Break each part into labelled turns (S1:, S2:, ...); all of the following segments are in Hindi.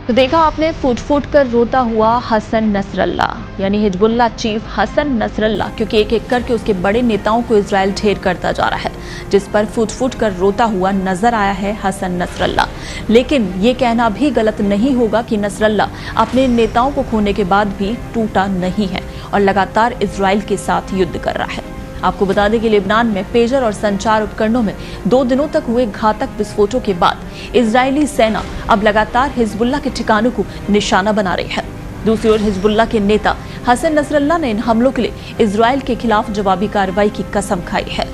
S1: तो देखा आपने फूट फूट कर रोता हुआ हसन नसरल्लाह यानी हिजबुल्लाह चीफ हसन नसरल्लाह, क्योंकि एक एक करके उसके बड़े नेताओं को इजराइल ढेर करता जा रहा है, जिस पर फूट फूट कर रोता हुआ नजर आया है हसन नसरल्लाह। लेकिन ये कहना भी गलत नहीं होगा कि नसरल्लाह अपने नेताओं को खोने के बाद भी टूटा नहीं है और लगातार इजराइल के साथ युद्ध कर रहा है। आपको बता दें कि लेबनान में पेजर और संचार उपकरणों में 2 दिनों तक हुए घातक विस्फोटों के बाद इजरायली सेना अब लगातार हिजबुल्लाह के ठिकानों को निशाना बना रही है। दूसरी ओर हिजबुल्लाह के नेता हसन नसरल्लाह ने इन हमलों के लिए इजराइल के खिलाफ जवाबी कार्रवाई की कसम खाई है।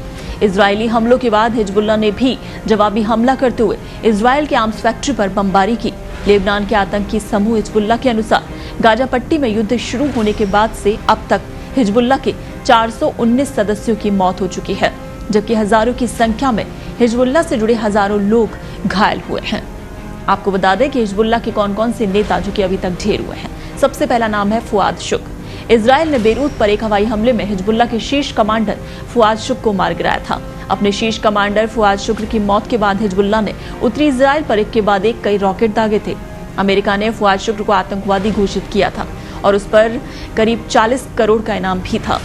S1: इजरायली हमलों के बाद हिजबुल्लाह ने भी जवाबी हमला करते हुए इजराइल के आर्म्स फैक्ट्री पर बमबारी की। लेबनान के आतंकी समूह हिजबुल्लाह के अनुसार गाजा पट्टी में युद्ध शुरू होने के बाद से अब तक हिजबुल्लाह के 419 सदस्यों की मौत हो चुकी है, जबकि हजारों की संख्या में हिजबुल्लाह से जुड़े हजारों लोग घायल हुए हैं। आपको बता दें कि हिजबुल्लाह के कौन कौन से नेता जो कि अभी तक ढेर हुए हैं। सबसे पहला नाम है फुआद शुक्र। इजराइल ने बेरूत पर एक हवाई हमले में हिजबुल्लाह के शीर्ष कमांडर फुआद शुक्र को मार गिराया था। अपने शीर्ष कमांडर फुआद शुक्र की मौत के बाद हिजबुल्लाह ने उत्तरी इजराइल पर एक के बाद एक कई रॉकेट दागे थे। अमेरिका ने फुआद शुक्र को आतंकवादी घोषित किया था और उस पर करीब 40 करोड़ का इनाम भी था।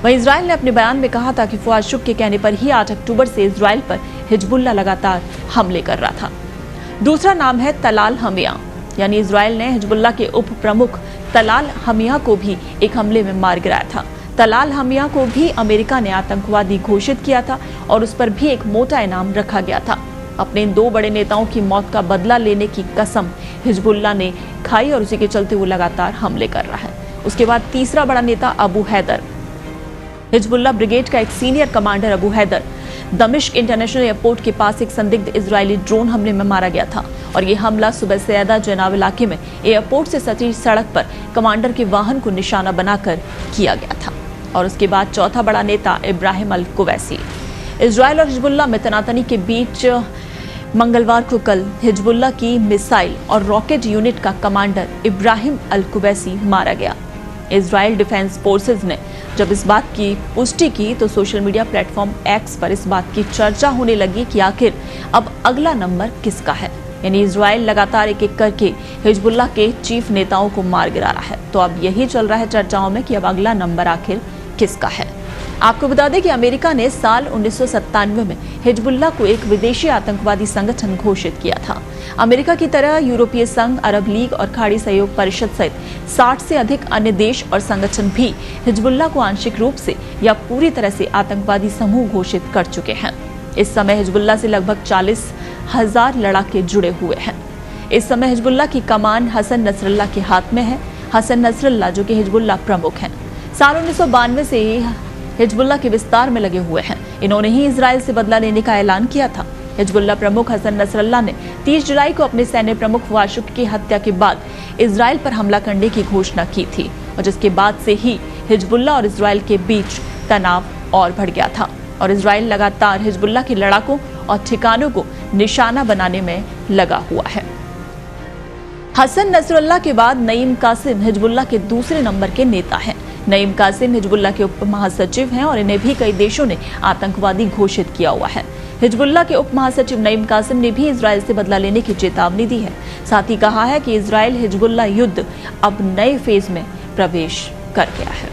S1: वहीं इजराइल ने अपने बयान में कहा था कि फुआद शुक्र के कहने पर ही 8 अक्टूबर से इजराइल पर हिजबुल्लाह लगातार हमले कर रहा था। दूसरा नाम है तलाल हमिया, यानी इजराइल ने हिजबुल्लाह के उप प्रमुख तलाल हमिया को भी एक हमले में मार गिराया था। तलाल हमिया को भी अमेरिका ने आतंकवादी घोषित किया था और उस पर भी एक मोटा इनाम रखा गया था। अपने इन 2 बड़े नेताओं की मौत का बदला लेने की कसम हिजबुल्लाह ने खाई और उसी के चलते वो लगातार हमले कर रहा है। उसके बाद तीसरा बड़ा नेता अबू हैदर, हिजबुल्लाह ब्रिगेड का एक सीनियर कमांडर अबू हैदर दमिश्क इंटरनेशनल एयरपोर्ट के पास एक संदिग्ध इजरायली ड्रोन हमले में मारा गया था और ये हमला सुबह सैदा जनाब इलाके में एयरपोर्ट से सटी सड़क पर कमांडर के वाहन को निशाना बनाकर किया गया था। और उसके बाद चौथा बड़ा नेता इब्राहिम अल कुवैसी। इजराइल और हिजबुल्लाह में तनातनी के बीच मंगलवार को कल हिजबुल्लाह की मिसाइल और रॉकेट यूनिट का कमांडर इब्राहिम अल कुवैसी मारा गया। इजराइल डिफेंस फोर्सेज ने जब इस बात की पुष्टि की तो सोशल मीडिया प्लेटफॉर्म एक्स पर इस बात की चर्चा होने लगी कि आखिर अब अगला नंबर किसका है। यानी इजराइल लगातार एक एक करके हिजबुल्लाह के चीफ नेताओं को मार गिरा रहा है। तो अब यही चल रहा है चर्चाओं में कि अब अगला नंबर आखिर किसका है। आपको बता दें कि अमेरिका ने साल 1997 में हिजबुल्लाह को एक विदेशी आतंकवादी संगठन घोषित किया था। अमेरिका की तरह यूरोपीय संघ, अरब लीग और खाड़ी सहयोग परिषद सहित 60 से अधिक अन्य देश और संगठन भी हिजबुल्लाह को आंशिक रूप से या पूरी तरह से आतंकवादी समूह घोषित कर चुके हैं। इस समय हिजबुल्लाह से लगभग 40,000 लड़ाके जुड़े हुए हैं। इस समय हिजबुल्लाह की कमान हसन नसरल्लाह के हाथ में है। हसन नसरल्लाह जो कि हिजबुल्लाह प्रमुख हैं, साल 1992 से ही हिजबुल्लाह के विस्तार में लगे हुए हैं। इन्होंने ही इजराइल से बदला लेने का ऐलान किया था। हिजबुल्लाह प्रमुख हसन नसरल्लाह ने 30 जुलाई को अपने सैन्य प्रमुख फुआद शुक्र की हत्या के बाद इजराइल पर हमला करने की घोषणा की थी और जिसके बाद से ही हिजबुल्लाह और इजराइल के बीच तनाव और बढ़ गया था और इजराइल लगातार हिजबुल्लाह के लड़ाकों और ठिकानों को निशाना बनाने में लगा हुआ है। हसन नसरल्लाह के बाद नईम कासिम हिजबुल्लाह के दूसरे नंबर के नेता हैं। नईम कासिम हिजबुल्लाह के उप महासचिव हैं और इन्हें भी कई देशों ने आतंकवादी घोषित किया हुआ है। हिजबुल्लाह के उप महासचिव नईम कासिम ने भी इजराइल से बदला लेने की चेतावनी दी है। साथ ही कहा है कि इजराइल हिजबुल्लाह युद्ध अब नए फेज में प्रवेश कर गया है।